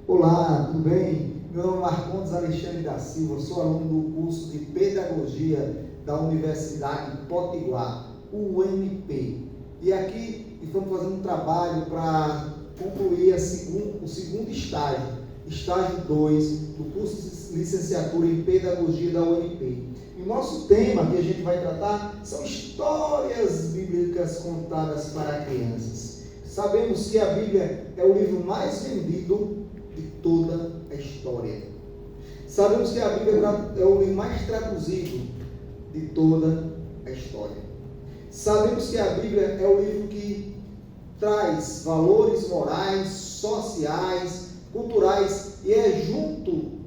Olá, tudo bem? Meu nome é Marcondes Alexandre da Silva, sou aluno do curso de Pedagogia da Universidade Potiguar, UNP. E aqui estamos fazendo um trabalho para concluir o segundo estágio 2 do curso de licenciatura em Pedagogia da UNP. E o nosso tema que a gente vai tratar são histórias bíblicas contadas para crianças. Sabemos que a Bíblia é o livro mais vendido de toda a história. Sabemos que a Bíblia é o livro mais traduzido de toda a história. Sabemos que a Bíblia é o livro que traz valores morais, sociais, culturais, e é junto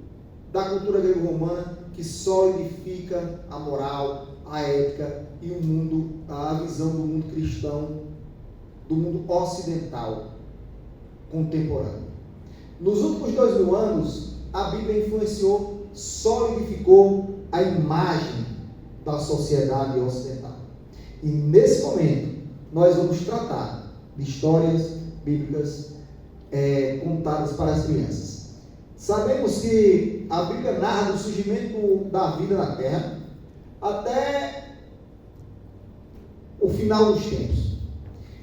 da cultura grego-romana que solidifica a moral, a ética e o mundo, a visão do mundo cristão, do mundo ocidental contemporâneo. Nos últimos 2000 anos, a Bíblia influenciou, solidificou a imagem da sociedade ocidental. E nesse momento, nós vamos tratar de histórias bíblicas contadas para as crianças. Sabemos que a Bíblia narra do surgimento da vida na Terra até o final dos tempos.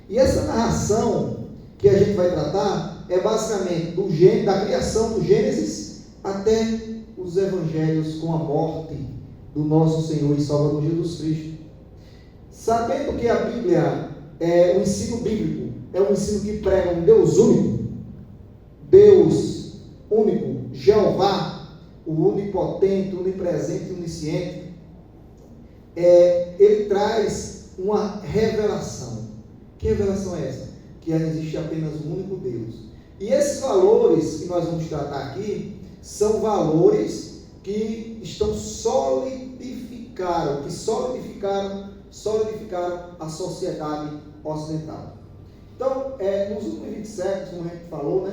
E essa narração que a gente vai tratar é basicamente da criação do Gênesis até os evangelhos com a morte do nosso Senhor e Salvador Jesus Cristo. Sabendo que a Bíblia é o ensino bíblico, é um ensino que prega um Deus único, Jeová, o onipotente, onipresente e onisciente, ele traz uma revelação. Que revelação é essa? Que existe apenas um único Deus. E esses valores que nós vamos tratar aqui são valores que solidificaram a sociedade ocidental. Então, nos últimos 20 séculos, como a gente falou,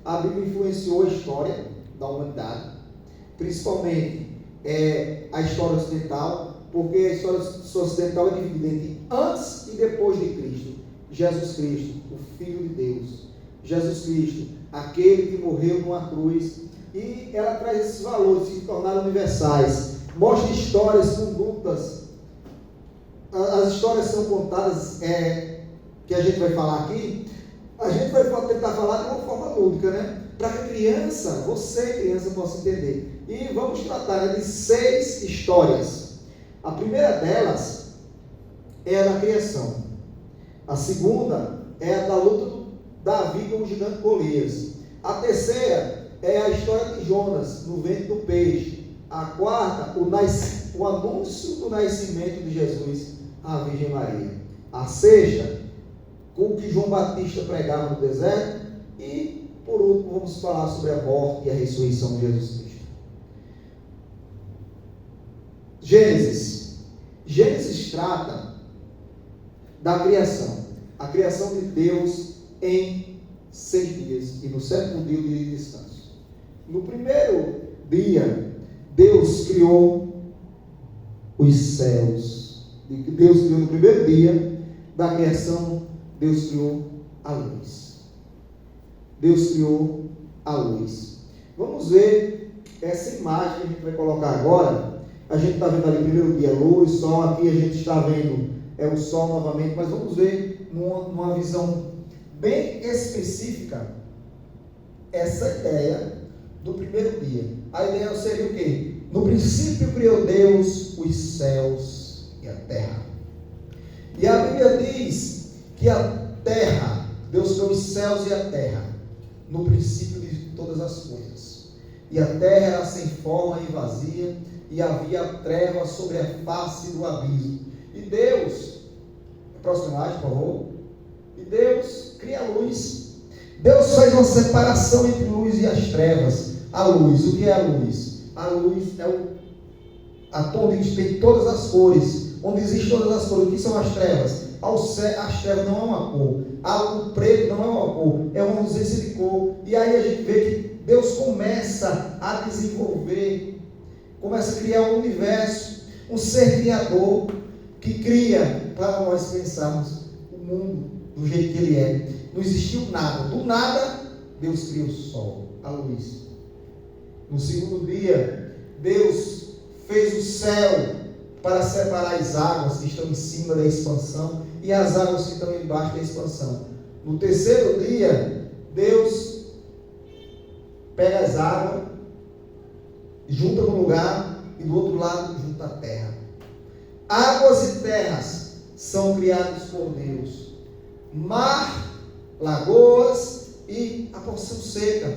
a Bíblia influenciou a história da humanidade, principalmente a história ocidental, porque a história ocidental é dividida entre antes e depois de Cristo. Jesus Cristo, o Filho de Deus. Jesus Cristo, aquele que morreu numa cruz. E ela traz esses valores que se tornaram universais. Mostra histórias, condutas. As histórias são contadas, que a gente vai falar aqui. A gente vai tentar falar de uma forma lúdica, para que a criança, possa entender. E vamos tratar de 6 histórias. A primeira delas é a da criação. A segunda é a da luta do Davi com o gigante Golias. A terceira é a história de Jonas no ventre do peixe. A quarta, o anúncio do nascimento de Jesus à Virgem Maria. A sexta, com o que João Batista pregava no deserto. E, por último, vamos falar sobre a morte e a ressurreição de Jesus Cristo. Gênesis trata da criação. A criação de Deus em 6 dias. E no 7º dia, o dia de descanso. No primeiro dia, Deus criou os céus. Deus criou no primeiro dia da criação, Deus criou a luz. Deus criou a luz. Vamos ver essa imagem que a gente vai colocar agora. A gente está vendo ali primeiro dia luz, sol. Aqui a gente está vendo o sol novamente. Mas vamos ver numa visão bem específica essa ideia do primeiro dia. A ideia seria o quê? No princípio criou Deus os céus e a terra. E a Bíblia diz que a terra, Deus criou os céus e a terra no princípio de todas as coisas. E a terra era sem forma e vazia, e havia trevas sobre a face do abismo. E Deus, próxima imagem, por favor. E Deus cria a luz. Deus faz uma separação entre luz e as trevas. A luz, o que é a luz? A luz é a tom onde tem todas as cores, onde existem todas as cores. O que são as trevas? As trevas não é uma cor. O preto não é uma cor, é uma ausência de cor. E aí a gente vê que Deus começa a desenvolver, começa a criar um universo, um ser criador, que cria para nós pensarmos o mundo do jeito que ele é. Não existiu nada. Do nada Deus cria o sol, a luz. No segundo dia, Deus fez o céu para separar as águas que estão em cima da expansão e as águas que estão embaixo da expansão. No terceiro dia, Deus pega as águas, junta num lugar e do outro lado junta a terra. Águas e terras são criados por Deus. Mar, lagoas e a porção seca.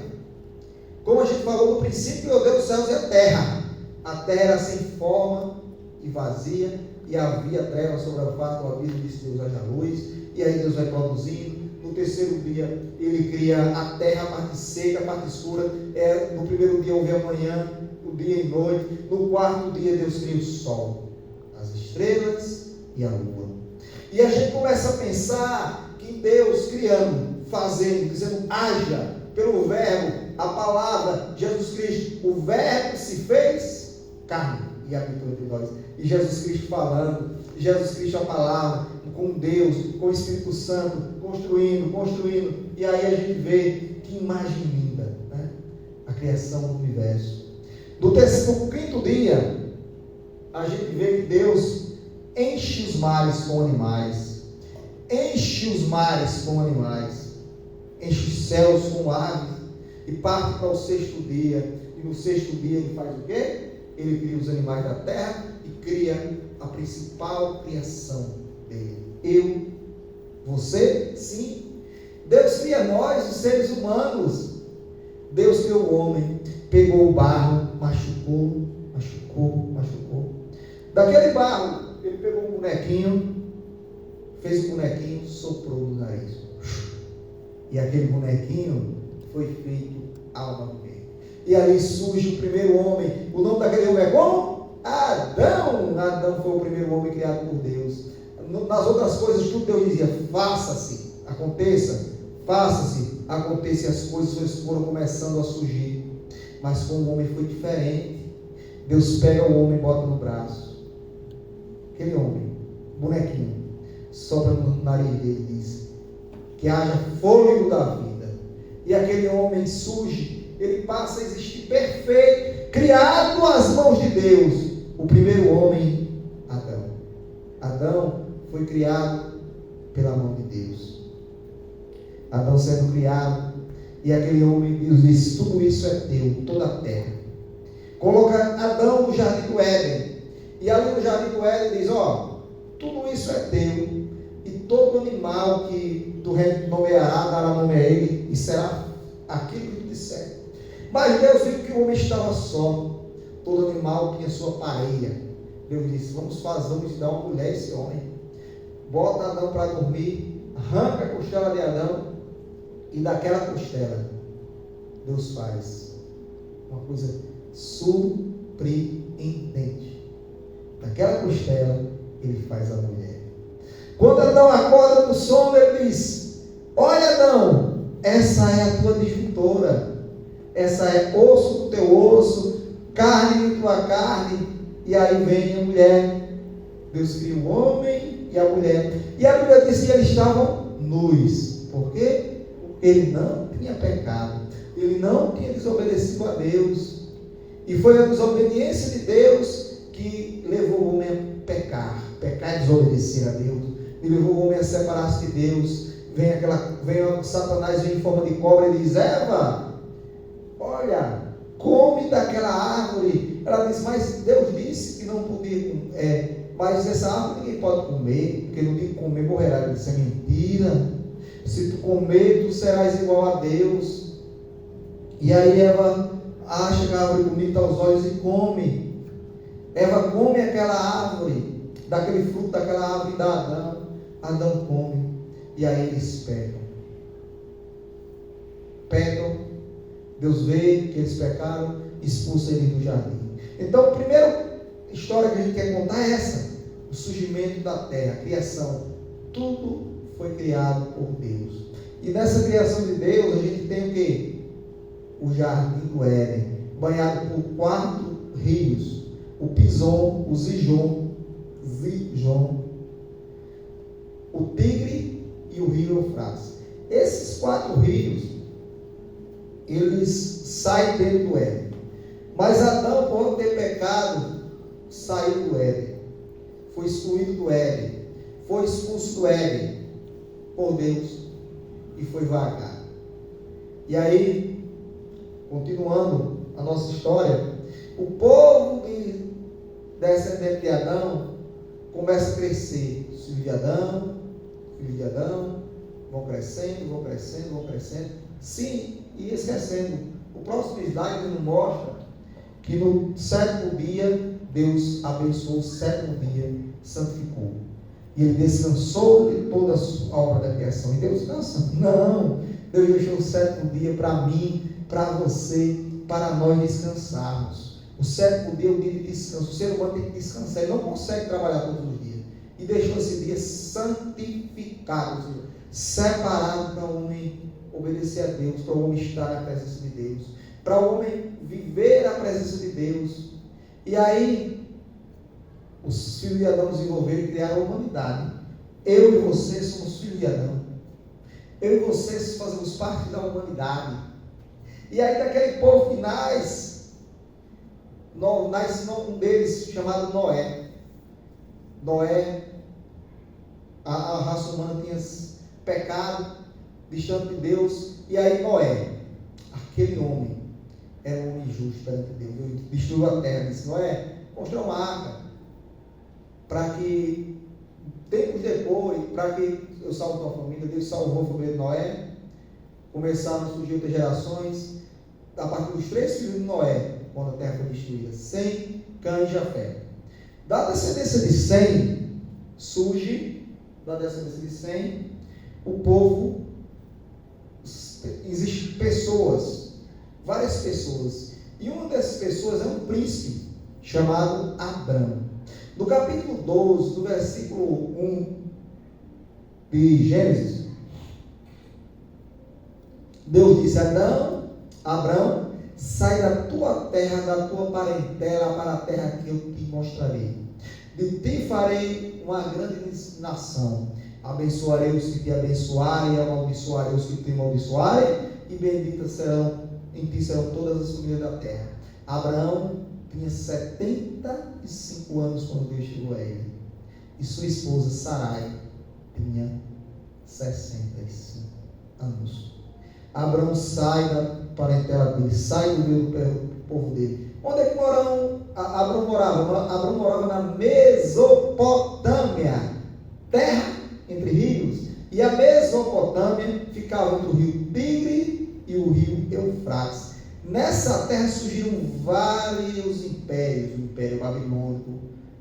Como a gente falou no princípio, criou Deus os céus e a terra. A terra era sem forma e vazia, e havia trevas sobre a face do abismo, disse Deus, haja luz. E aí Deus vai produzindo. No terceiro dia, Ele cria a terra, a parte seca, a parte escura. No primeiro dia houve a manhã, o dia e noite. No quarto dia, Deus cria o sol, as estrelas e a lua. E a gente começa a pensar que Deus criando, fazendo, dizendo, haja, pelo verbo, a palavra, Jesus Cristo, o verbo se fez carne e habitou entre nós. E Jesus Cristo falando, Jesus Cristo a palavra, com Deus, com o Espírito Santo, construindo. E aí a gente vê que imagem linda, né? A criação do universo. No quinto dia, a gente vê que Deus enche os mares com animais, enche os céus com aves, e parte para o sexto dia. E no sexto dia ele faz o quê? Ele cria os animais da terra e cria a principal criação dele. Eu, você, sim. Deus cria nós, os seres humanos. Deus criou o homem, pegou o barro, machucou. Daquele barro, ele pegou um bonequinho, fez um bonequinho, soprou no nariz. E aquele bonequinho foi feito alma mulher. E ali surge o primeiro homem. O nome daquele homem é como? Adão. Adão foi o primeiro homem criado por Deus. Nas outras coisas, tudo Deus dizia, faça-se, aconteça, faça-se, aconteça, e as coisas foram começando a surgir. Mas com o homem foi diferente. Deus pega o homem e bota no braço. Aquele homem, bonequinho, sopra no nariz dele e diz, que haja fôlego da vida. E aquele homem surge, ele passa a existir perfeito, criado às mãos de Deus. O primeiro homem, Adão. Adão foi criado pela mão de Deus. Adão sendo criado, e aquele homem, Deus disse, tudo isso é teu, toda a terra. Coloca Adão no jardim do Éden. E ali no jardim do Éden diz, tudo isso é teu. E todo animal que tu nomeará, dará nome a ele, e será aquilo que tu disser. Mas Deus viu que o homem estava só. Todo animal tinha sua parelha. Deus disse, vamos dar uma mulher a esse homem. Bota Adão para dormir, arranca a costela de Adão, e daquela costela, Deus faz uma coisa surpreendente. Daquela costela, Ele faz a mulher. Quando Adão acorda do sono, ele diz, olha Adão, essa é a tua disjuntora, essa é osso do teu osso, carne de tua carne. E aí vem a mulher. Deus cria o homem e a mulher. E a Bíblia diz que eles estavam nus. Por quê? Porque ele não tinha pecado, ele não tinha desobedecido a Deus. E foi a desobediência de Deus que levou o homem a pecar e desobedecer a Deus. E levou o homem a separar-se de Deus. Vem Satanás em forma de cobra e diz, Eva, olha, come daquela árvore. Ela diz, mas Deus disse que não podia comer, mas essa árvore ninguém pode comer, porque no dia que comer morrerá. Ele disse, é mentira, se tu comer, tu serás igual a Deus. E aí Eva acha que a árvore bonita aos olhos e come. Eva come aquela árvore, daquele fruto daquela árvore da Adão. Adão come, e aí eles pecam. Deus vê que eles pecaram, expulsa eles do jardim. Então, a primeira história que a gente quer contar é essa: o surgimento da terra, a criação. Tudo foi criado por Deus. E nessa criação de Deus, a gente tem o quê? O jardim do Éden, banhado por 4 rios: o Pison, o Zijon, o Tigre e o rio Eufrates. Esses 4 rios, eles saem dentro do Éden. Mas Adão, por ter pecado, saiu do Éden. Foi excluído do Éden. Foi expulso do Éden por Deus e foi vagar. E aí, continuando a nossa história, o povo descendente de Adão começa a crescer. Os filhos de Adão, vão crescendo. Sim, e esquecendo. O próximo slide nos mostra que no sétimo dia, Deus abençoou o sétimo dia, santificou. E Ele descansou de toda a obra da criação. E Deus cansa? Não. Deus deixou o sétimo dia para mim, para você, para nós descansarmos. O sétimo dia é o dia de descanso. O ser humano tem que descansar. Ele não consegue trabalhar todos os dias. E deixou esse dia santificado, separado para o homem obedecer a Deus, para o homem estar na presença de Deus, para o homem viver a presença de Deus. E aí, os filhos de Adão desenvolveram e criaram a humanidade. Eu e você somos filhos de Adão. Eu e vocês fazemos parte da humanidade. E aí, daquele povo que nasce um deles chamado Noé. Noé, a raça humana tinha pecado, distante de Deus. E aí Noé, aquele homem, era um homem justo perante Deus. Deus destruiu a terra, disse: Noé, construa uma arca, para que, tempos depois, para que eu salve tua família. Deus salvou a família de Noé. Começaram a surgir outras gerações, a partir dos 3 filhos de Noé, quando a terra foi destruída: Sem, Cã e Jafé. Da descendência de Sem, surge, da descendência de Sem, o povo. Existem pessoas, várias pessoas, e uma dessas pessoas é um príncipe chamado Abrão. No capítulo 12, do versículo 1 de Gênesis, Deus disse a Abrão: sai da tua terra, da tua parentela, para a terra que eu te mostrarei. De ti farei uma grande nação. Abençoarei os que te abençoarem, e amaldiçoarei os que te amaldiçoarem, e benditas serão em ti serão todas as famílias da terra. Abraão tinha 75 anos quando Deus chegou a ele. E sua esposa Sarai tinha 65 anos. Abraão sai da parentela dele, sai do povo dele. Onde é que Abraão morava? Abraão morava na Mesopotâmia, terra entre rios. E a Mesopotâmia ficava entre o rio Tigre e o rio Eufrates. Nessa terra surgiram vários impérios: o Império Babilônico,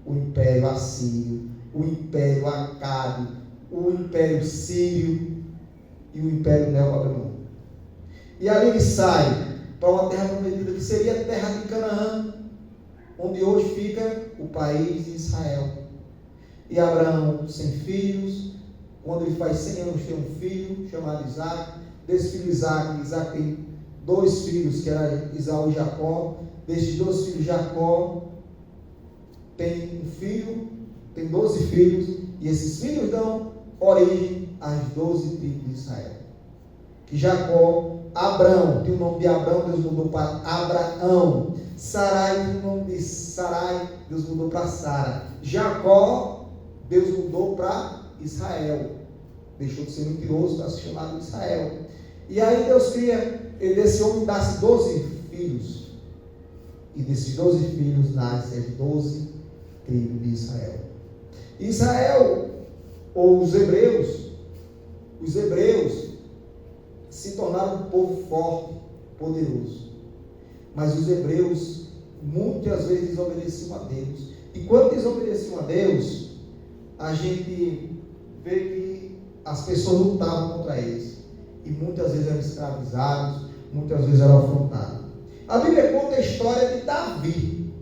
o Império Assírio, o Império Acádio, o Império Sírio e o Império Neobabilônico. E ali ele sai para uma terra prometida, que seria a terra de Canaã, onde hoje fica o país de Israel. E Abraão, sem filhos, quando ele faz 100 anos, tem um filho chamado Isaac. Desse filho Isaac tem 2 filhos, que eram Esaú e Jacó. Desses 2 filhos, Jacó tem um filho, tem 12 filhos, e esses filhos dão origem às 12 tribos de Israel. Que Abrão, tem o nome de Abrão, Deus mudou para Abraão. Sarai, tem o nome de Sarai, Deus mudou para Sara. Jacó, Deus mudou para Israel. Deixou de ser mentiroso para ser chamado de Israel. E aí Deus cria, desse homem nasce 12 filhos. E desses 12 filhos nascem as 12 tribos de Israel. Israel, ou os hebreus se tornaram um povo forte, poderoso. Mas os hebreus muitas vezes desobedeciam a Deus. E quando desobedeciam a Deus, a gente vê que as pessoas lutavam contra eles. E muitas vezes eram escravizados, muitas vezes eram afrontados. A Bíblia conta a história de Davi.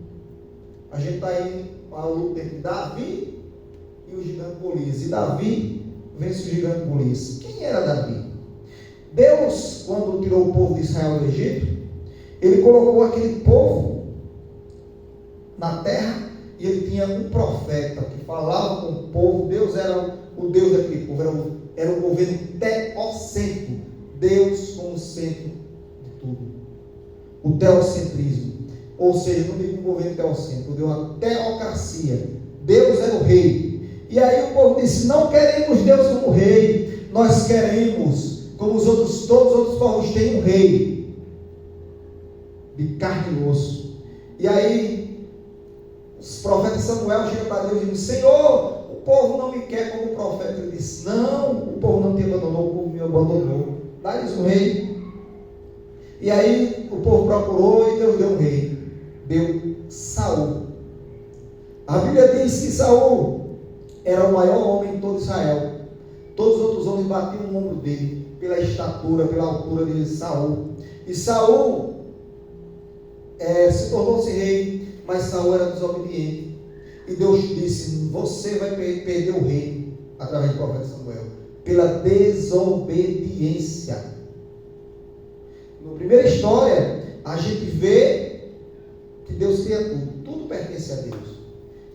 A gente está aí a luta entre Davi e o gigante Golias. E Davi vence o gigante Golias. Quem era Davi? Deus, quando tirou o povo de Israel do Egito, Ele colocou aquele povo na terra, e ele tinha um profeta que falava com o povo. Deus era o Deus daquele povo, era o governo teocêntrico, Deus como centro de tudo. O teocentrismo, ou seja, não digo um governo teocêntrico, deu uma teocracia. Deus é o rei. E aí o povo disse: não queremos Deus como rei, nós queremos, como todos os outros povos têm, um rei de carne e osso. E aí os profetas Samuel chega para Deus e diz: Senhor, o povo não me quer como profeta. Ele disse: não, o povo não te abandonou, o povo me abandonou. Dá-lhes um rei. E aí o povo procurou e Deus deu um rei. Deu Saul. A Bíblia diz que Saul era o maior homem em todo Israel. Todos os outros homens batiam no ombro dele, pela estatura, pela altura de Saul. E Saul se tornou-se rei, mas Saul era desobediente. E Deus disse: você vai perder o reino, através do profeta Samuel, pela desobediência. Na primeira história, a gente vê que Deus cria tudo. Tudo pertence a Deus.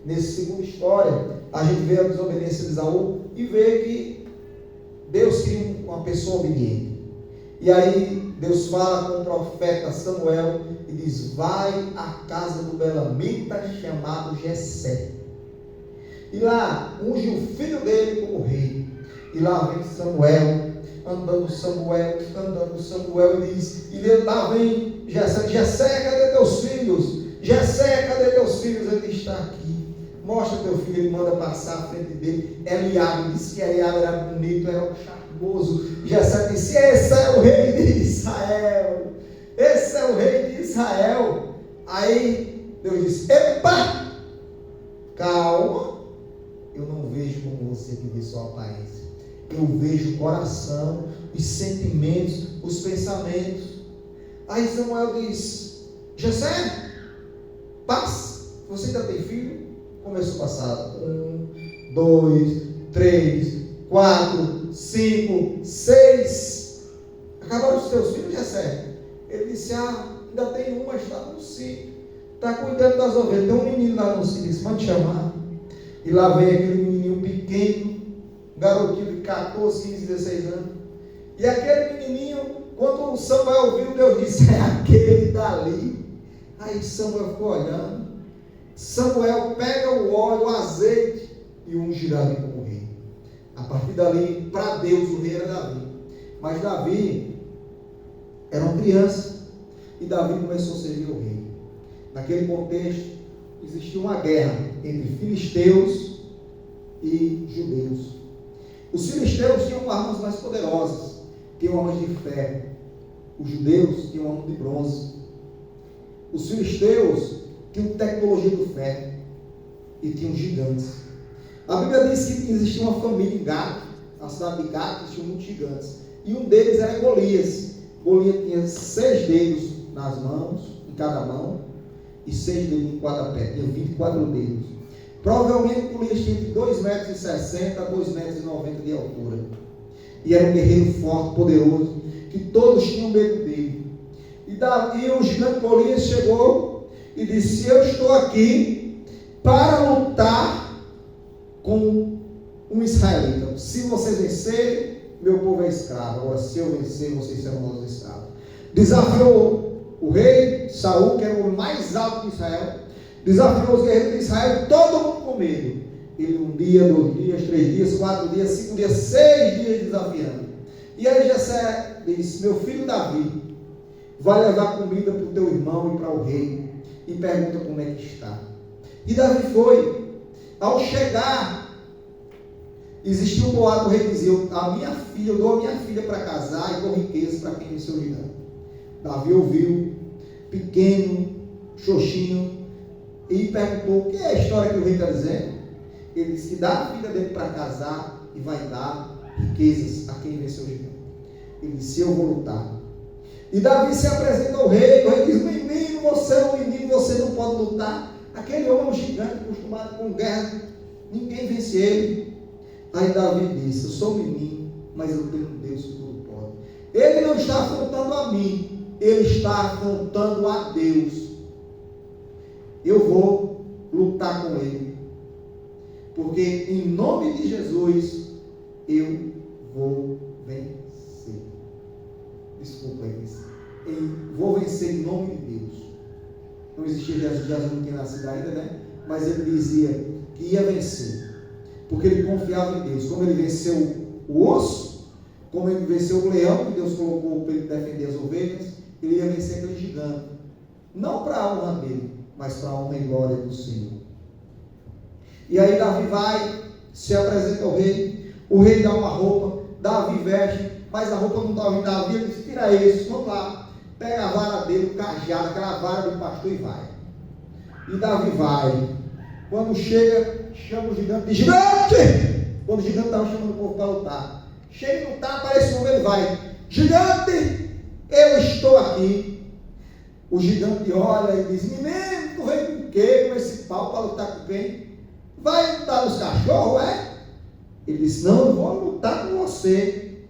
Nessa segunda história, a gente vê a desobediência de Saul e vê que Deus cria uma pessoa obediente. E aí Deus fala com o profeta Samuel e diz: vai à casa do belamita chamado Jessé. E lá unge o filho dele como rei. E lá vem Samuel, andando Samuel, e diz, e lá vem Jessé: Jessé, cadê teus filhos? Jessé, cadê teus filhos? Ele está aqui. Mostra teu filho. Ele manda passar à frente dele. Eliabe disse que Eliabe era bonito, era charmoso. Jessé disse: esse é o rei de Israel. Esse é o rei de Israel. Aí Deus disse: epa, calma. Eu não vejo como você que vê sua aparência. Eu vejo o coração, os sentimentos, os pensamentos. Aí Samuel diz: Jessé, paz, você ainda tem filho? Começou a passar 1, 2, 3, 4, 5, 6. Acabaram os teus filhos, Jessé? Ele disse: ainda tem um, mas está no sítio, está cuidando das ovelhas. Tem um menino lá no sítio, disse: mande chamar. E lá vem aquele menininho pequeno, um garotinho de 14, 15, 16 anos. E aquele menininho, quando Samuel viu, Deus disse: é aquele dali. Aí Samuel ficou olhando. Samuel pega o óleo, o azeite e unge Davi como rei. A partir dali, para Deus, o rei era Davi. Mas Davi era uma criança e Davi começou a servir o rei. Naquele contexto, existia uma guerra entre filisteus e judeus. Os filisteus tinham armas mais poderosas, tinham armas de ferro. Os judeus tinham armas de bronze. Os filisteus tinham tecnologia do ferro e tinham gigantes. A Bíblia diz que existia uma família em Gato, na cidade de Gato, existiam muitos gigantes. E um deles era Golias. Golias tinha 6 dedos nas mãos, em cada mão, e 6 dedos em cada pé. Tinha 24 dedos. Provavelmente Golias tinha entre 2,60 metros a 2,90 metros de altura. E era um guerreiro forte, poderoso, que todos tinham medo dele. E o gigante Golias chegou e disse: eu estou aqui para lutar com um israelita. Se vocês vencerem, meu povo é escravo. Agora, se eu vencer, vocês serão nossos escravos. Desafiou o rei Saul, que era o mais alto de Israel. Desafiou os guerreiros de Israel, todo mundo com medo. Ele 1 dia, 2 dias, 3 dias, 4 dias, 5 dias, 6 dias desafiando. E aí Jessé disse: meu filho Davi, vai levar comida para o teu irmão e para o rei, e pergunta como é que está. E Davi foi. Ao chegar, existia um boato, o rei dizia: eu dou a minha filha para casar e dou riqueza para quem venceu o gigante. Davi ouviu, pequeno, xoxinho, e perguntou: o que é a história que o rei está dizendo? Ele disse que dá a filha dele para casar e vai dar riquezas a quem venceu o gigante. Ele disse: eu vou lutar. E Davi se apresenta ao rei. O rei diz: menino, você é um menino, você não pode lutar. Aquele homem é um gigante, acostumado com guerra, ninguém vence ele. Aí Davi disse: eu sou um menino, mas eu tenho um Deus que tudo pode. Ele não está afrontando a mim, ele está afrontando a Deus. Eu vou lutar com ele, porque em nome de Jesus eu vou vencer. Desculpa isso. vou vencer em nome de Deus. Não existia Jesus, Jesus não tinha nascido ainda, né? Mas ele dizia que ia vencer, porque ele confiava em Deus. Como ele venceu o osso, como ele venceu o leão, que Deus colocou para ele defender as ovelhas, ele ia vencer aquele gigante. Não para a honra dele, mas para a honra e glória do Senhor. E aí Davi vai, se apresenta ao rei, o rei dá uma roupa, Davi veste, mas a roupa não estava em Davi, ele diz, tira isso, vamos lá, pega a vara dele, o cajado, aquela vara de pastor e vai. E Davi vai, quando chega, chama o gigante de gigante, quando o gigante estava chamando o povo para lutar, chega e lutar, aparece um homem, ele vai, gigante, eu estou aqui. O gigante olha e diz, menino, tu veio com o quê? Com esse pau para lutar com quem? Vai lutar nos cachorros, é? Ele disse, não, eu vou lutar com você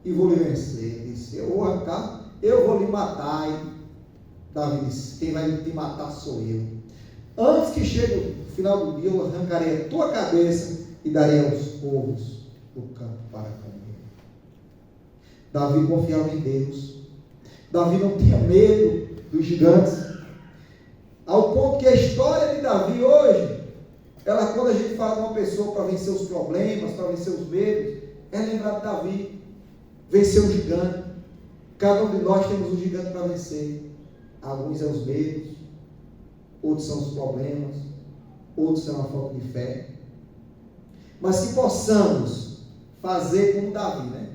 e vou lhe vencer. Ele disse, eu vou lhe matar. E Davi disse, quem vai te matar sou eu. Antes que chegue o final do dia, eu arrancarei a tua cabeça e darei aos povos do campo para comer. Davi confiava em Deus. Davi não tinha medo dos gigantes, ao ponto que a história de Davi hoje, quando a gente fala de uma pessoa para vencer os problemas, para vencer os medos, é lembrar de Davi, vencer o gigante. Cada um de nós temos um gigante para vencer. Alguns são os medos, outros são os problemas, outros são a falta de fé, mas que possamos fazer como Davi, né?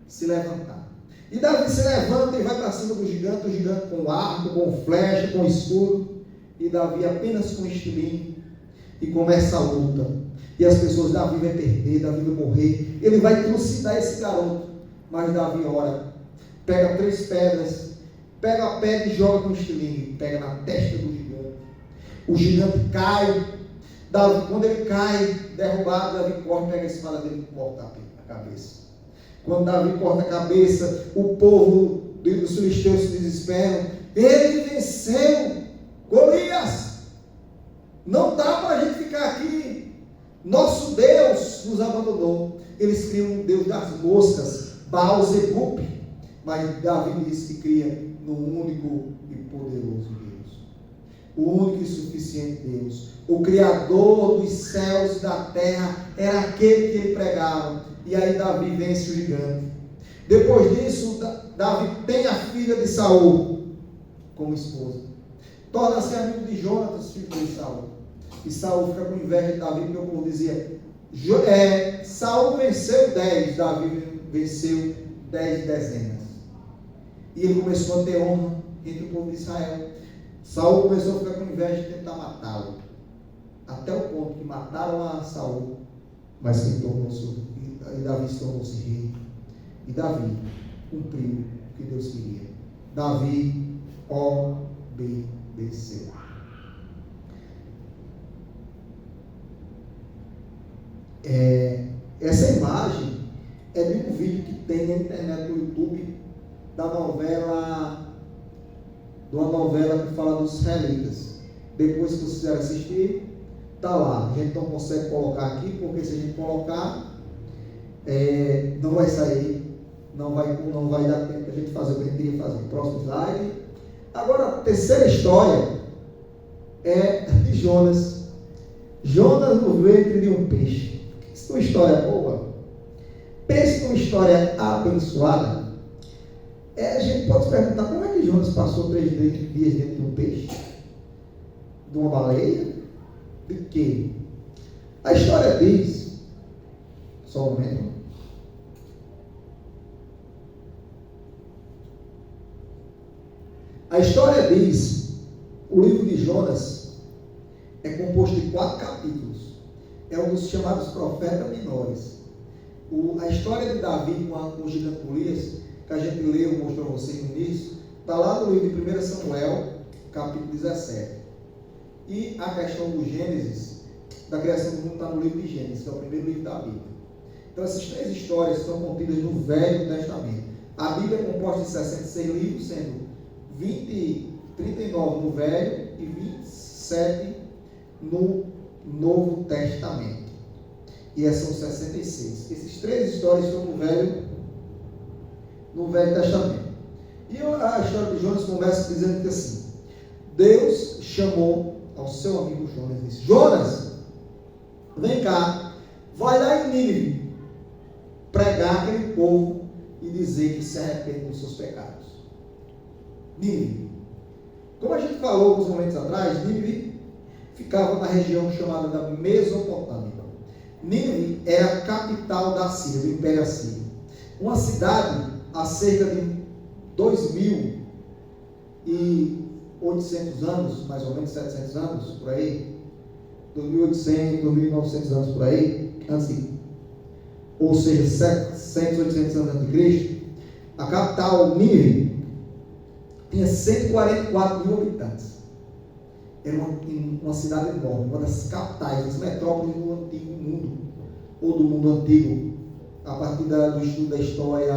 Se levantar. E Davi se levanta e vai para cima do gigante, o gigante com arco, com flecha, com escudo, e Davi apenas com estilingue, e começa a luta. E as pessoas, Davi vai perder, Davi vai morrer, ele vai trucidar esse garoto. Mas Davi ora, pega 3 pedras, pega a pedra e joga com o estilingue, pega na testa do gigante. O gigante cai, Davi, quando ele cai, derrubado, Davi corre, pega a espada dele e corta a cabeça. Quando Davi corta a cabeça, o povo dos filisteus se desesperam. Ele venceu Golias. Não dá para a gente ficar aqui. Nosso Deus nos abandonou. Eles criam um Deus das moscas, Baal-Zebub. Mas Davi disse que cria no único e poderoso Deus. O único e suficiente Deus. O Criador dos céus e da terra era aquele que ele pregava. E aí Davi vence o gigante. Depois disso, Davi tem a filha de Saul como esposa. Torna-se amigo de Jonatas, filho de Saul. E Saul fica com inveja de Davi, porque o povo dizia, Saul venceu 10, Davi venceu 10 dezenas. E ele começou a ter honra entre o povo de Israel. Saul começou a ficar com inveja de tentar matá-lo. Até o ponto que mataram a Saul, mas quem tornou-se, e Davi se tornou-se rei. E Davi cumpriu o que Deus queria. Davi obedeceu. Essa imagem é de um vídeo que tem na internet no YouTube de uma novela que fala dos israelitas. Depois que vocês quiserem assistir, está lá. A gente não consegue colocar aqui, porque se a gente colocar, não vai sair, não vai dar tempo a gente fazer o que a gente queria fazer. Próximo slide. Agora, a terceira história é de Jonas. Jonas no ventre de um peixe. Isso é uma história boa. Pense numa história abençoada. A gente pode se perguntar, como é que Jonas passou 3 dias dentro de um peixe? De uma baleia? De quê? A história diz, só um momento. A história diz, o livro de Jonas é composto de 4 capítulos. É um dos chamados profetas menores. A história de Davi com o gigante Golias, que a gente leu, mostrou a vocês no início, está lá no livro de 1 Samuel, capítulo 17. E a questão do Gênesis, da criação do mundo, está no livro de Gênesis, que é o primeiro livro da Bíblia. Então essas 3 histórias estão contidas no Velho Testamento. A Bíblia é composta de 66 livros, sendo 39 no Velho e 27 no Novo Testamento. E essas são 66. Essas 3 histórias estão no Velho Testamento. E a história de Jonas começa dizendo que assim, Deus chamou ao seu amigo Jonas e disse: Jonas, vem cá, vai lá em Nínive, pregar aquele povo e dizer que se arrepende dos seus pecados. Nínive. Como a gente falou alguns momentos atrás, Nínive ficava na região chamada da Mesopotâmia. Nínive era a capital da Síria, do Império Assírio. Uma cidade há cerca de 2.800 anos, mais ou menos 700 anos, por aí, 2.800, 2.900 anos por aí, ou seja, 700, 800 anos antes de Cristo, a capital Nínive tinha 144 mil habitantes. Era uma cidade enorme, uma das capitais, das metrópoles do antigo mundo, ou do mundo antigo, a partir do estudo da história,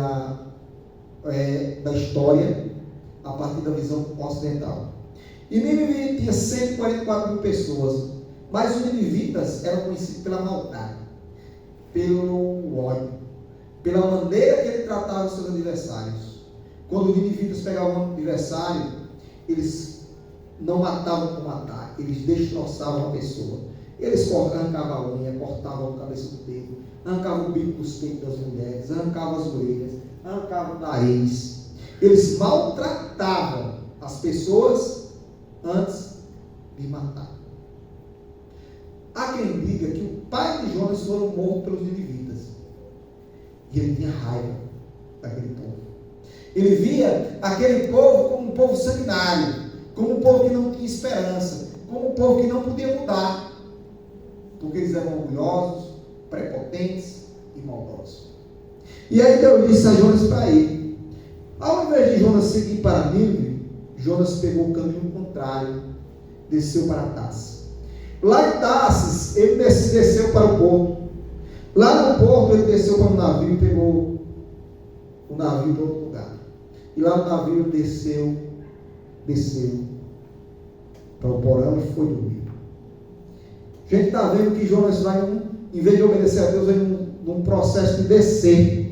a partir da visão ocidental. E Nínive tinha 144 mil pessoas, mas os ninivitas eram conhecidos pela maldade, pelo ódio, pela maneira que ele tratava os seus adversários. Quando os ninivitas pegavam um adversário, eles não matavam por matar, eles destroçavam a pessoa. Eles arrancavam a unha, cortavam a cabeça do dedo, arrancavam o bico dos peitos das mulheres, arrancavam as orelhas, arrancavam o nariz. Eles maltratavam as pessoas antes de matar. Há quem diga que o pai de Jonas foram mortos pelos ninivitas. E ele tinha raiva daquele povo. Ele via aquele povo como um povo sanguinário, como um povo que não tinha esperança, como um povo que não podia mudar, porque eles eram orgulhosos, prepotentes e maldosos. E aí Deus disse a Jonas para ir. Ao invés de Jonas seguir para Nínive, Jonas pegou o caminho contrário, desceu para Tarsis. Lá em Tarsis, ele desceu para o porto. Lá no porto, ele desceu para o navio e pegou o navio para outro lugar. E lá no navio, ele desceu para o porão e foi dormir. A gente está vendo que Jonas vai, em vez de obedecer a Deus, vai num processo de descer.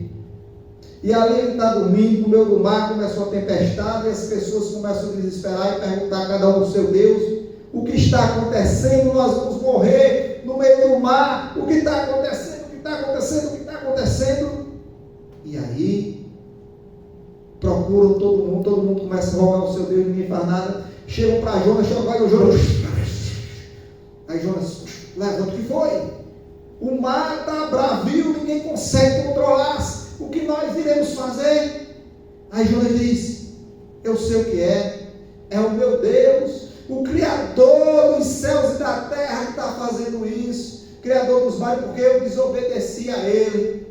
E ali ele está dormindo, no meio do mar, começou a tempestade, e as pessoas começam a desesperar e perguntar a cada um do seu Deus: o que está acontecendo? Nós vamos morrer no meio do mar. O que está acontecendo? O que está acontecendo? O que está acontecendo? E aí procuram todo mundo começa a rogar ao seu Deus, ninguém faz nada. Chegam para Jonas, chegam Jonas. Aí Jonas levanta: o que foi? O mar está bravio, ninguém consegue controlar. O que nós iremos fazer? Aí Jonas diz: eu sei o que é o meu Deus, o Criador dos céus e da terra que está fazendo isso, Criador dos mares, porque eu desobedeci a Ele,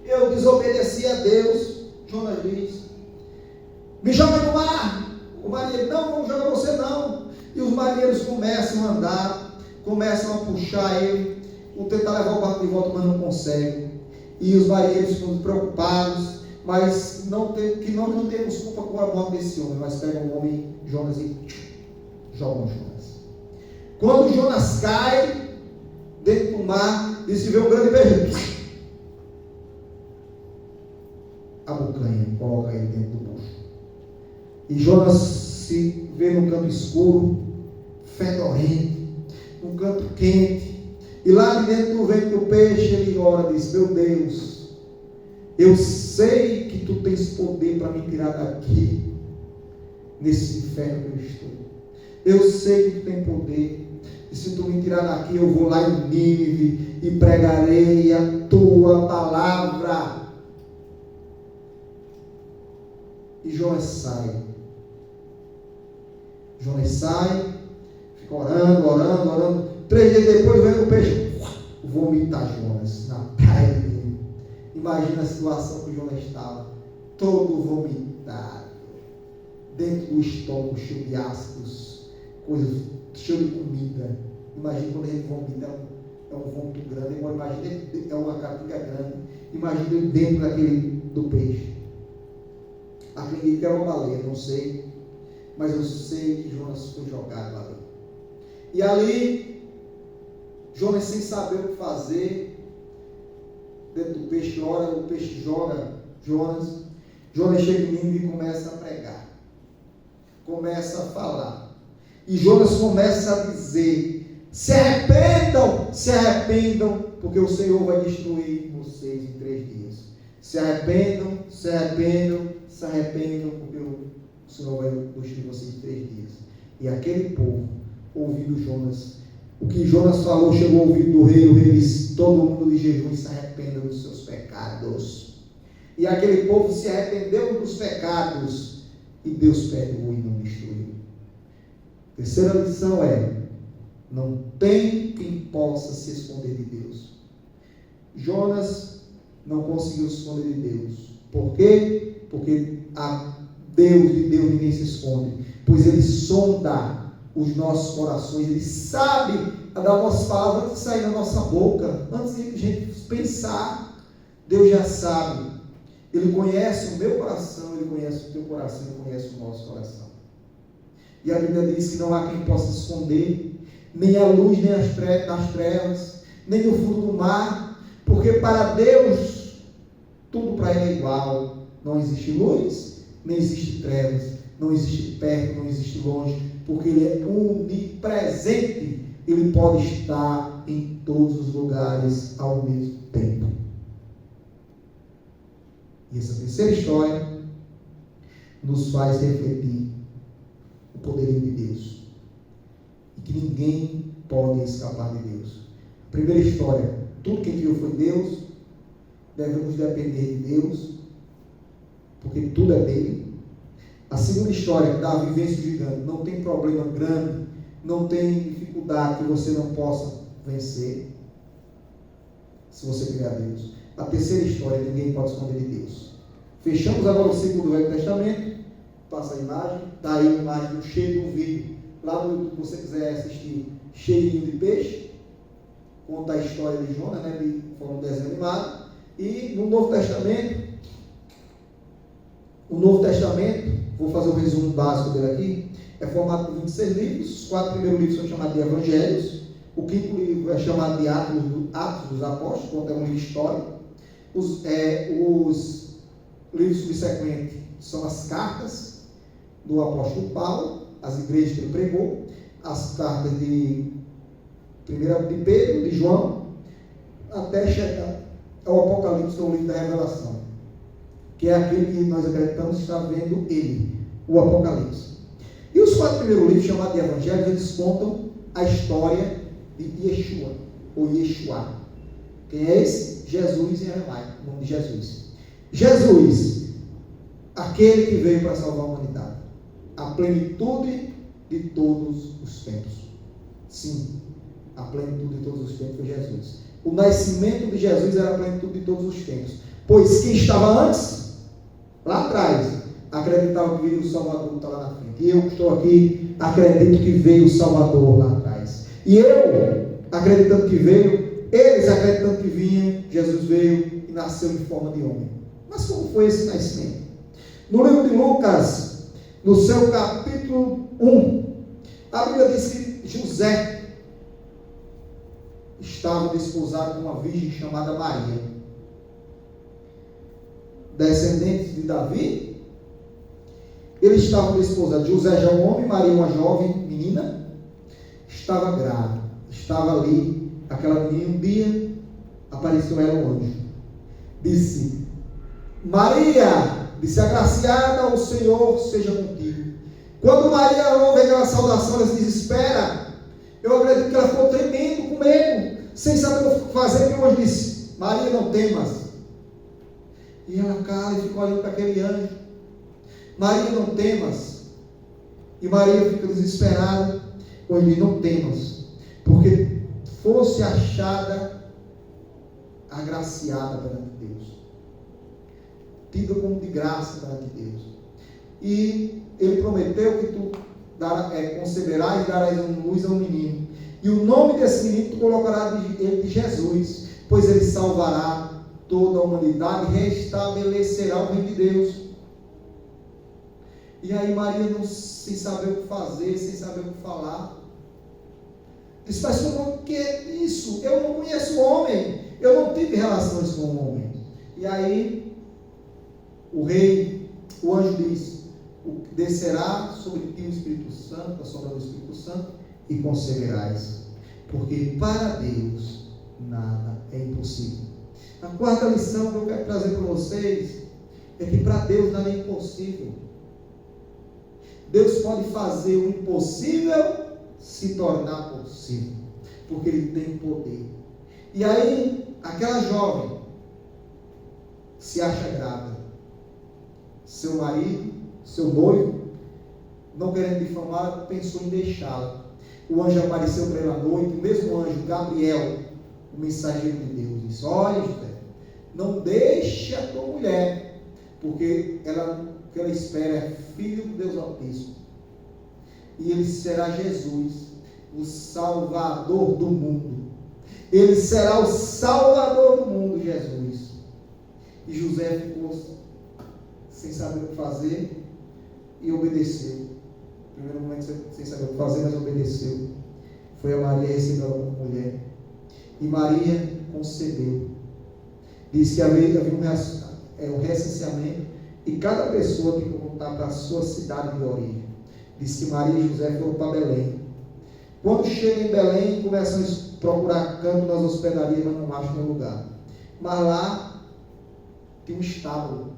eu desobedeci a Deus. Jonas diz: me joga no mar. O marinheiro: não, vamos jogar você não. E os marinheiros começam a andar, começam a puxar ele, tentar levar o barco de volta, mas não conseguem. E os marinheiros ficam preocupados, mas que nós não temos culpa com a morte desse homem, mas pegam o homem Jonas e jogam Jonas. Quando Jonas cai dentro do mar, e se vê um grande peixe, abocanha, coloca ele dentro do bucho. E Jonas se vê num canto escuro, fedorento, num canto quente. E lá de dentro do ventre do peixe, ele ora e diz: meu Deus, eu sei que tu tens poder para me tirar daqui, nesse inferno que eu estou. Eu sei que tu tens poder. E se tu me tirar daqui, eu vou lá em Nínive e pregarei a tua palavra. E Jonas sai. Fica orando. 3 dias depois vem o peixe, vomita Jonas na praia dele. Imagina a situação que Jonas estava, todo vomitado, dentro do estômago, cheio de ácidos, coisas, cheio de comida. Imagina quando ele vomita, é um vômito grande. Imagina, é uma carga grande. Imagina ele dentro do peixe. Acredito que era uma baleia, não sei, mas eu sei que Jonas foi jogado lá dentro. E ali, Jonas, sem saber o que fazer, dentro do peixe, ora, o peixe joga Jonas. Jonas chega em Nínive e começa a pregar. Começa a falar. E Jonas começa a dizer: se arrependam, porque o Senhor vai destruir vocês em 3 dias. Se arrependam, porque o Senhor vai destruir vocês em 3 dias. E aquele povo, ouvindo Jonas, o que Jonas falou chegou ao ouvido do rei. O rei disse: todo mundo de jejum se arrependa dos seus pecados. E aquele povo se arrependeu dos pecados, e Deus perdoou e não destruiu. Terceira lição é: não tem quem possa se esconder de Deus. Jonas não conseguiu se esconder de Deus. Por quê? Porque de Deus ninguém se esconde, pois Ele sonda os nossos corações, Ele sabe das nossas palavras antes de sair da nossa boca, antes de a gente pensar. Deus já sabe. Ele conhece o meu coração, Ele conhece o teu coração, Ele conhece o nosso coração. E a Bíblia diz que não há quem possa esconder, nem a luz, nem as trevas, nem no fundo do mar, porque para Deus, tudo para Ele é igual. Não existe luz, nem existe trevas, não existe perto, não existe longe, porque Ele é onipresente. Ele pode estar em todos os lugares ao mesmo tempo. E essa terceira história nos faz refletir o poderio de Deus e que ninguém pode escapar de Deus. A primeira história: tudo que criou foi Deus, devemos depender de Deus, porque tudo é dele. A segunda história, da vivência gigante: não tem problema grande, não tem dificuldade que você não possa vencer, se você criar Deus. A terceira história: ninguém pode esconder de Deus. Fechamos agora o ciclo do Velho Testamento. Passa a imagem. Está aí a imagem do cheiro do vídeo. Lá no YouTube, se você quiser assistir Cheirinho de Peixe, conta a história de Jonas, né, de forma desenho animado. E no Novo Testamento, vou fazer um resumo básico dele aqui, é formado por 26 livros. Os 4 primeiros livros são chamados de Evangelhos. O 5º livro é chamado de Atos dos Apóstolos, conta um livro histórico. Os livros subsequentes são as cartas do apóstolo Paulo, as igrejas que ele pregou, as cartas de Pedro, de João, até chegar ao Apocalipse, que é o livro da Revelação, que é aquele que nós acreditamos estar vendo ele, o Apocalipse. E os 4 primeiros livros, chamados de Evangelhos, eles contam a história de Yeshua, ou Yeshua. Quem é esse? Jesus em hebraico, o nome de Jesus. Jesus, aquele que veio para salvar a humanidade, a plenitude de todos os tempos. Sim, a plenitude de todos os tempos foi Jesus. O nascimento de Jesus era a plenitude de todos os tempos, pois quem estava antes, lá atrás, acreditava que veio o Salvador, que está lá na frente. E eu que estou aqui, acredito que veio o Salvador lá atrás. E eu, acreditando que veio, eles acreditando que vinha, Jesus veio e nasceu em forma de homem. Mas como foi esse nascimento? No livro de Lucas, no seu capítulo 1, a Bíblia diz que José estava desposado com uma virgem chamada Maria, descendente de Davi. Eles estavam desposados. José já é um homem, Maria uma jovem menina, estava grávida, estava ali. Aquela menina, um dia apareceu ela um anjo, disse: Maria, disse, agraciada, o Senhor seja contigo. Quando Maria ouve aquela saudação, ela se desespera. Eu acredito que ela ficou tremendo, com medo, sem saber o que fazer, porque o anjo disse: Maria, não temas. E ela cala e ficou olhando para aquele anjo: Maria, não temas. E Maria fica desesperada. O anjo diz: não temas, porque fosse achada agraciada perante Deus, tida como de graça perante Deus. E ele prometeu que tu conceberás e darás luz a um menino, e o nome desse menino tu colocarás de Jesus, pois ele salvará toda a humanidade e restabelecerá o reino de Deus. E aí Maria, não, sem saber o que fazer, sem saber o que falar, disse: mas como que é isso? Eu não conheço o homem, eu não tive relações com o homem. E aí o rei o anjo diz: descerá sobre ti o Espírito Santo, a sombra do Espírito Santo, e conceberás, porque para Deus nada é impossível. A quarta lição que eu quero trazer para vocês é que para Deus nada é impossível. Deus pode fazer o impossível se tornar possível, porque Ele tem poder. E aí, aquela jovem se acha grávida, seu marido, seu noivo, não querendo difamar, pensou em deixá-la. O anjo apareceu para ela à noite, o mesmo anjo, Gabriel, o mensageiro de Deus, disse: olha, José, não deixe a tua mulher, porque o que ela espera é filho de Deus Altíssimo, e ele será Jesus, o Salvador do mundo. Ele será o Salvador do mundo, Jesus. E José ficou sem saber o que fazer e obedeceu. No primeiro momento sem saber o que fazer, mas obedeceu. Foi a Maria recebê-la como mulher. E Maria concebeu. Diz que havia um recenseamento e cada pessoa tem que voltar para a sua cidade de origem. Diz que Maria e José foram para Belém. Quando chegam em Belém, começam a procurar canto nas hospedarias, mas não acham nenhum lugar. Mas lá tem um estábulo.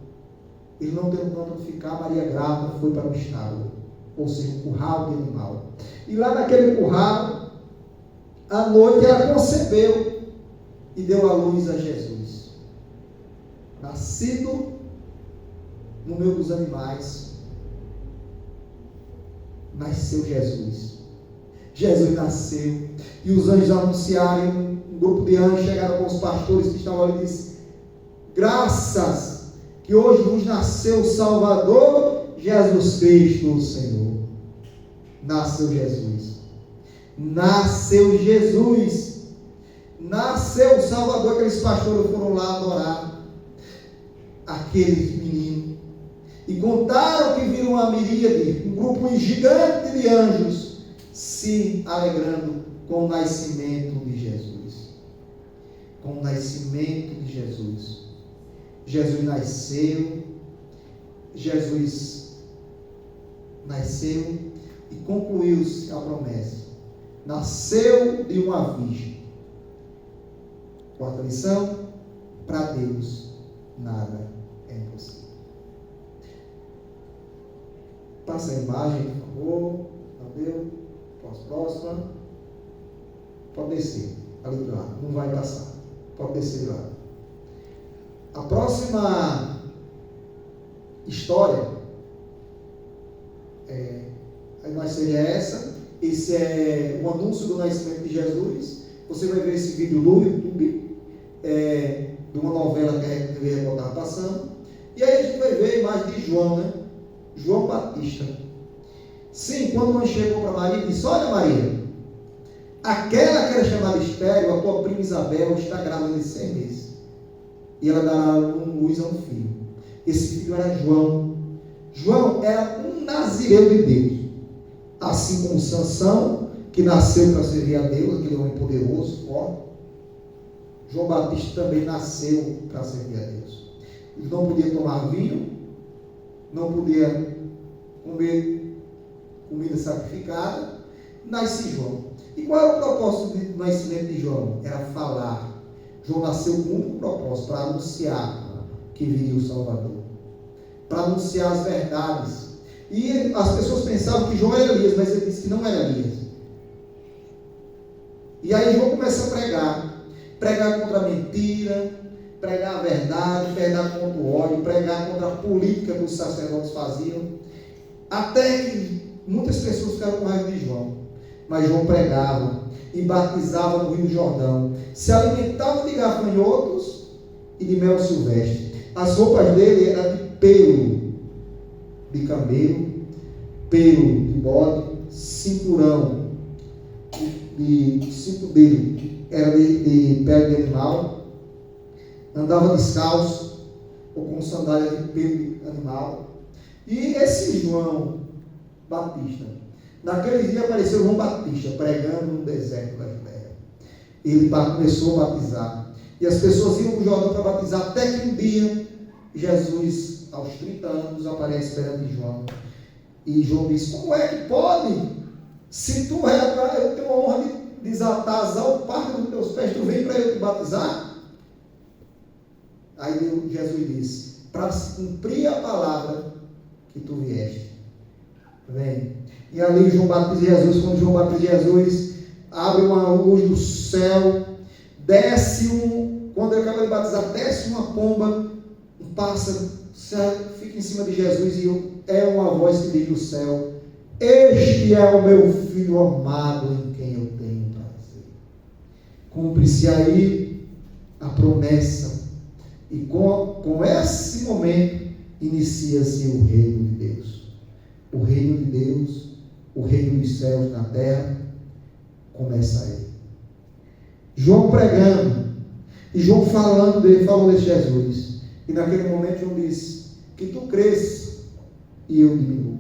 Ele não tendo canto onde ficar, Maria grávida foi para o estábulo, ou seja, um curral de animal. E lá naquele curral, à noite ela concebeu e deu à luz a Jesus. Nascido no meio dos animais, nasceu Jesus. Jesus nasceu, e os anjos anunciaram, um grupo de anjos chegaram com os pastores que estavam ali e disseram: graças, que hoje nos nasceu o Salvador, Jesus Cristo, o Senhor. Nasceu Jesus. Nasceu Jesus. Nasceu o Salvador. Aqueles pastores foram lá adorar aqueles meninos e contaram que viram uma miríade, um grupo gigante de anjos se alegrando com o nascimento de Jesus. Com o nascimento de Jesus. Jesus nasceu e concluiu-se a promessa. Nasceu de uma virgem. Quarta lição: para Deus nada é impossível. Passa a imagem, por favor. Valeu. Próxima. Pode descer. Ali do lado. Não vai passar. Pode descer de lado. A próxima história não seria essa. Esse é o anúncio do nascimento de Jesus. Você vai ver esse vídeo no YouTube, de uma novela que a TV estava passando. E aí a gente vai ver a imagem de João, né? João Batista. Sim, quando o anjo chegou para Maria e disse: olha, Maria, aquela que era chamada estéril, a tua prima Isabel, está grávida de 6 meses. E ela dará luz a um filho. Esse filho era João. João era um nazireu de Deus. Assim como Sansão, que nasceu para servir a Deus, aquele homem poderoso, forte. João Batista também nasceu para servir a Deus. Ele não podia tomar vinho, não podia comer comida sacrificada. Nasce João. E qual era o propósito do nascimento de João? Era falar. João nasceu com um único propósito: para anunciar que viria o Salvador, para anunciar as verdades. E as pessoas pensavam que João era Elias, mas ele disse que não era Elias. E aí João começa a pregar contra a mentira, pregar a verdade, pregar contra o ódio, pregar contra a política que os sacerdotes faziam, até que muitas pessoas ficaram com raiva de João. Mas João pregava e batizava no Rio Jordão, se alimentava de gafanhotos e de mel silvestre. As roupas dele eram de pelo de camelo, pelo de bode, cinturão, cinto dele era de pele de animal, andava descalço ou com sandália de pelo de animal. E esse João Batista, naquele dia apareceu João Batista pregando no deserto da Judéia. Ele começou a batizar, e as pessoas iam para o Jordão para batizar, até que um dia Jesus, aos 30 anos, aparece perante João. E João diz: como é que pode? Se tu é para eu ter a honra de desatar as alparcas dos teus pés, tu vem para eu te batizar? Aí Jesus disse: para cumprir a palavra que tu vieste. Vem. E ali João batiza Jesus. Quando João batiza Jesus, abre uma luz do céu, quando ele acaba de batizar, desce uma pomba, um pássaro, fica em cima de Jesus e é uma voz que diz do céu: este é o meu filho amado em quem eu tenho prazer. Cumpre-se aí a promessa. E com esse momento inicia-se o reino de Deus. O reino de Deus, o reino dos céus na terra, começa aí. João pregando, e João falou desse Jesus. E naquele momento João disse: que tu cresça e eu diminua.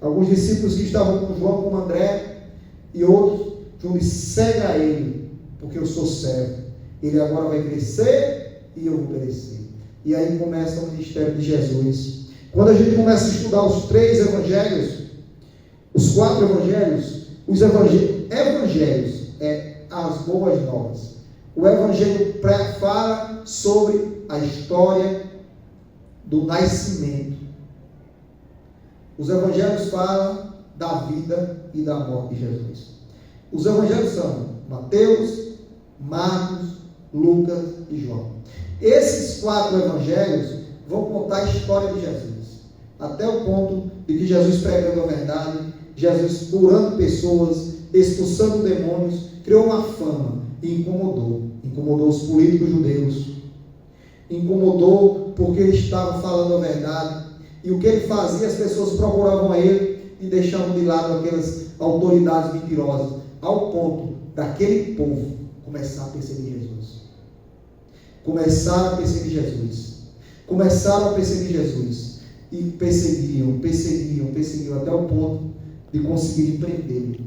Alguns discípulos que estavam com João, como André e outros, João disse: cega a ele, porque eu sou servo. Ele agora vai crescer e eu vou perecer. E aí começa o ministério de Jesus. Quando a gente começa a estudar os 3 evangelhos, os 4 evangelhos, os evangelhos é as boas novas. O evangelho fala sobre a história do nascimento. Os evangelhos falam da vida e da morte de Jesus. Os evangelhos são Mateus, Marcos, Lucas e João. Esses 4 evangelhos vão contar a história de Jesus, até o ponto de que Jesus pregando a verdade, Jesus curando pessoas, expulsando demônios, criou uma fama e incomodou os políticos judeus, incomodou porque ele estava falando a verdade, e o que ele fazia, as pessoas procuravam a ele e deixavam de lado aquelas autoridades mentirosas, ao ponto daquele povo começar a perseguir Jesus. Começaram a perseguir Jesus. E perseguiam, até o ponto de conseguir prendê-lo.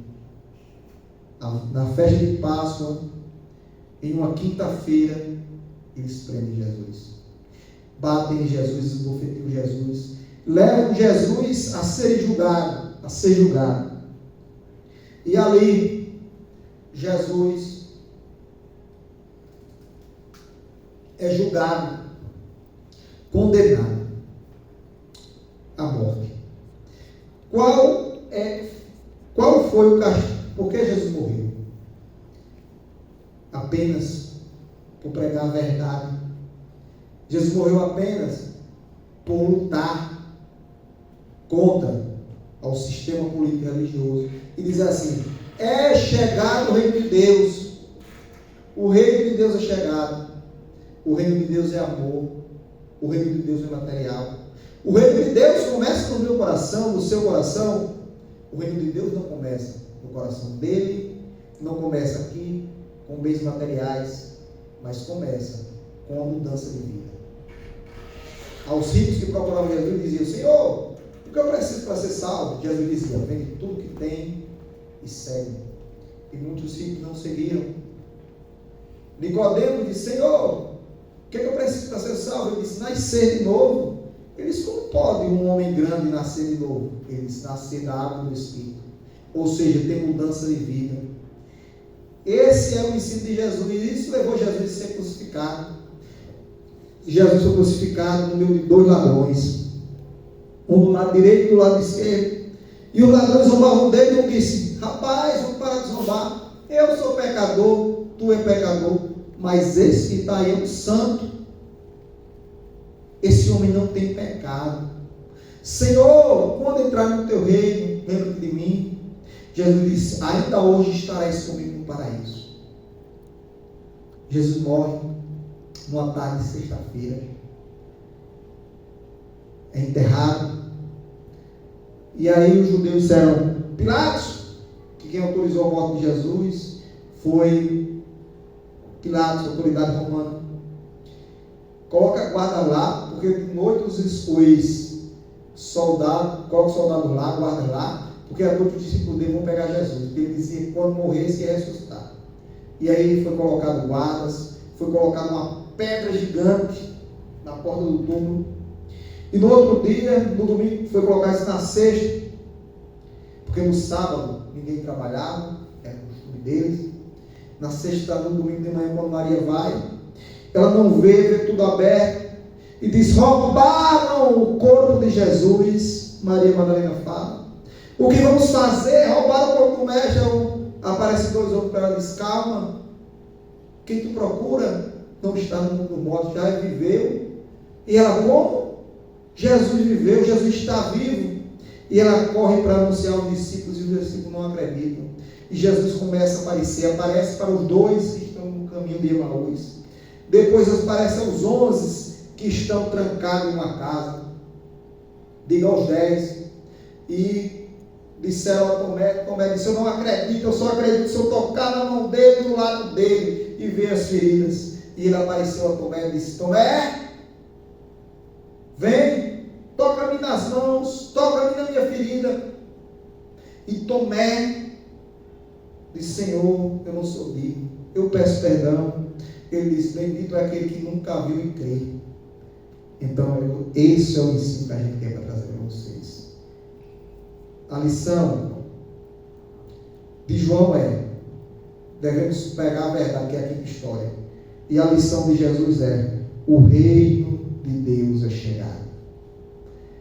Na festa de Páscoa, em uma quinta-feira, eles prendem Jesus. Batem em Jesus, esbofeteiam Jesus. Levam Jesus a ser julgado. E ali, Jesus é julgado, condenado à morte. Qual foi o castigo? Por que Jesus morreu? Apenas por pregar a verdade. Jesus morreu apenas por lutar contra ao sistema político e religioso e dizer assim: é chegado o reino de Deus. O reino de Deus é chegado. O reino de Deus é amor. O reino de Deus é material. O reino de Deus começa no meu coração, no seu coração. O reino de Deus não começa no coração dele, não começa aqui com bens materiais, mas começa com a mudança de vida. Aos ricos que procuravam Jesus, diziam: Senhor, o que eu preciso para ser salvo? Jesus dizia: vende tudo que tem e segue. E muitos ricos não seguiram. Nicodemo disse: Senhor, o que eu preciso para ser salvo? Ele disse: nascer de novo. Ele disse: como pode um homem grande nascer de novo? Ele disse: nascer da água do Espírito. Ou seja, ter mudança de vida. Esse é o ensino de Jesus. E isso levou Jesus a ser crucificado. Jesus foi crucificado no meio de 2 ladrões. Um do lado direito e do lado esquerdo. E os ladrões zombavam dele e ele disse: rapaz, vamos parar de zombar. Eu sou pecador, tu é pecador. Mas esse que está aí é um santo. Esse homem não tem pecado. Senhor, quando entrar no teu reino, lembra-te de mim. Jesus disse: ainda hoje estarás comigo no paraíso. Jesus morre numa tarde de sexta-feira. É enterrado. E aí os judeus disseram: Pilatos, que quem autorizou a morte de Jesus foi Pilatos, autoridade romana. Coloca a guarda lá, porque de noite os soldados, coloca o soldado lá, guarda lá, porque à noite os discípulos dele vão pegar Jesus, porque ele dizia que quando morresse ia ressuscitar. E aí foi colocado guardas, foi colocado uma pedra gigante na porta do túmulo. E no outro dia, no domingo, foi colocar isso na sexta, porque no sábado ninguém trabalhava, era o costume deles. Na sexta, no domingo de manhã, quando Maria vai, ela não vê tudo aberto, e diz: roubaram o corpo de Jesus. Maria Madalena fala: o que vamos fazer? Roubaram o corpo do mestre. Aparecem dois homens para ela e diz: calma, quem tu procura não está no mundo dos mortos, já viveu. E ela: como? Jesus viveu, Jesus está vivo. E ela corre para anunciar aos discípulos, e os discípulos não acreditam. E Jesus começa a aparece para os dois que estão no caminho de Emaús. Depois aparece aos 11 que estão trancados em uma casa. Diga aos 10. E disseram a Tomé disse: eu não acredito, eu só acredito se eu tocar na mão dele, no lado dele, e ver as feridas. E ele apareceu a Tomé e disse: Tomé, vem, toca-me nas mãos, toca-me na minha ferida. E Tomé disse: Senhor, eu não sou digno, eu peço perdão. Ele disse: bendito é aquele que nunca viu e crê. Então, esse é o ensino que a gente quer trazer para vocês. A lição de João devemos pegar a verdade que é aqui na história. E a lição de Jesus o reino de Deus é chegado.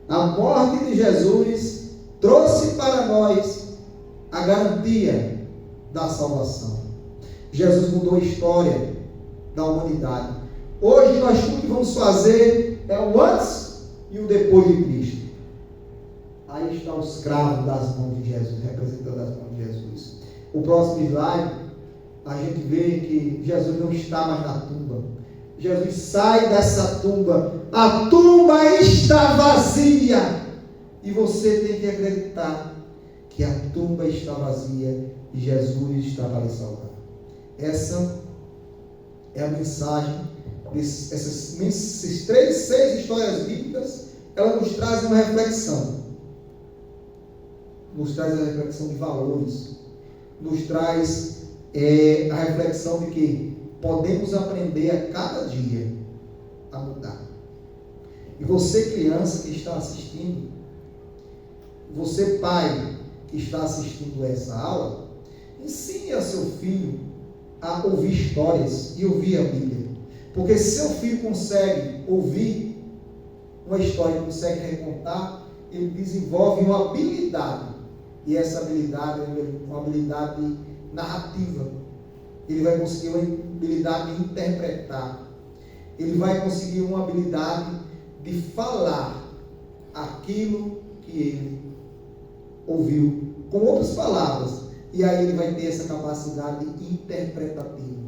A morte de Jesus trouxe para nós a garantia da salvação. Jesus mudou a história da humanidade. Hoje nós tudo que vamos fazer é o antes e o depois de Cristo. Aí está o escravo das mãos de Jesus, representando as mãos de Jesus. O próximo slide, a gente vê que Jesus não está mais na tumba. Jesus sai dessa tumba. A tumba está vazia. E você tem que acreditar que a tumba está vazia e Jesus estava ali salvando. Essa é a mensagem essas 6 histórias bíblicas. Ela nos traz uma reflexão. Nos traz a reflexão de valores. Nos traz a reflexão de que podemos aprender a cada dia a mudar. E você, criança que está assistindo, você, pai que está assistindo essa aula, ensine a seu filho a ouvir histórias e ouvir a Bíblia. Porque se seu filho consegue ouvir uma história, consegue recontar, ele desenvolve uma habilidade. E essa habilidade é uma habilidade narrativa. Ele vai conseguir uma habilidade de interpretar. Ele vai conseguir uma habilidade de falar aquilo que ele ouviu com outras palavras. E aí ele vai ter essa capacidade interpretativa.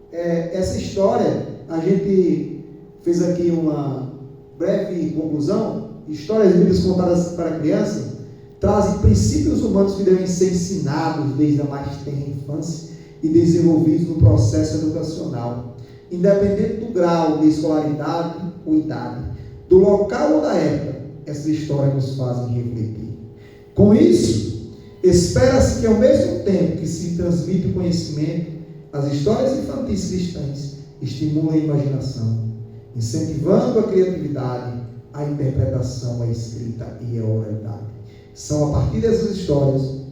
Essa história, a gente fez aqui uma breve conclusão. Histórias bíblicas contadas para criança trazem princípios humanos que devem ser ensinados desde a mais tenra infância e desenvolvidos no processo educacional, independente do grau de escolaridade ou idade, do local ou da época. Essas histórias nos fazem refletir. Com isso, espera-se que ao mesmo tempo que se transmite o conhecimento, as histórias infantis cristãs estimulem a imaginação, incentivando a criatividade, a interpretação, a escrita e a oralidade. São a partir dessas histórias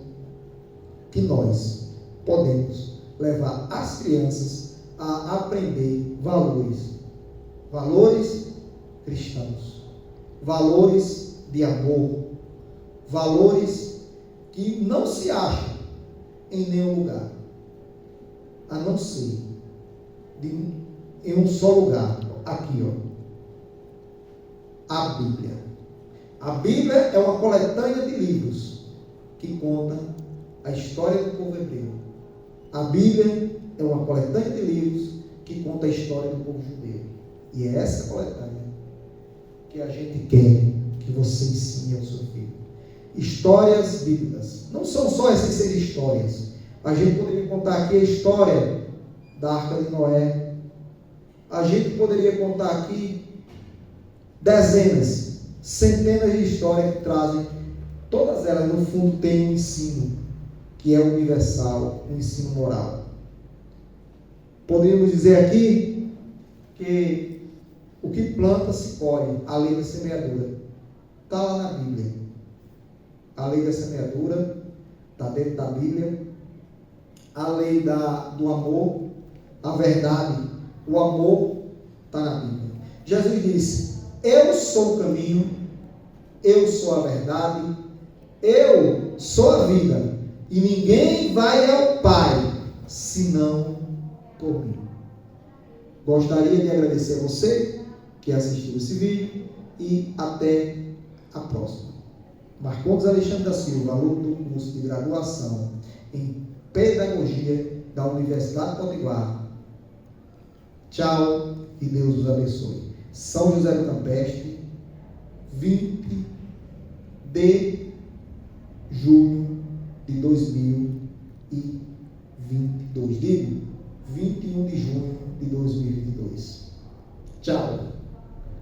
que nós podemos levar as crianças a aprender valores cristãos, valores de amor, valores que não se acham em nenhum lugar, a não ser em um só lugar, aqui, a Bíblia. A Bíblia é uma coletânea de livros que conta a história do povo hebreu. A Bíblia é uma coletânea de livros que conta a história do povo judeu. E é essa coletânea que a gente quer que você ensine ao seu filho. Histórias bíblicas. Não são só essas 6 histórias. A gente poderia contar aqui a história da Arca de Noé. A gente poderia contar aqui dezenas, centenas de histórias que trazem, todas elas no fundo têm um ensino que é universal, um ensino moral. Poderíamos dizer aqui que O que planta se colhe, a lei da semeadura. Está lá na Bíblia. A lei da semeadura está dentro da Bíblia. A lei do amor, a verdade, o amor está na Bíblia. Jesus disse: eu sou o caminho, eu sou a verdade, eu sou a vida, e ninguém vai ao Pai senão por mim. Gostaria de agradecer a você que assistiu esse vídeo e até a próxima. Marcondes Alexandre da Silva, aluno do curso de graduação em Pedagogia da Universidade Potiguar. Tchau e Deus os abençoe. São José do Campestre, 20 de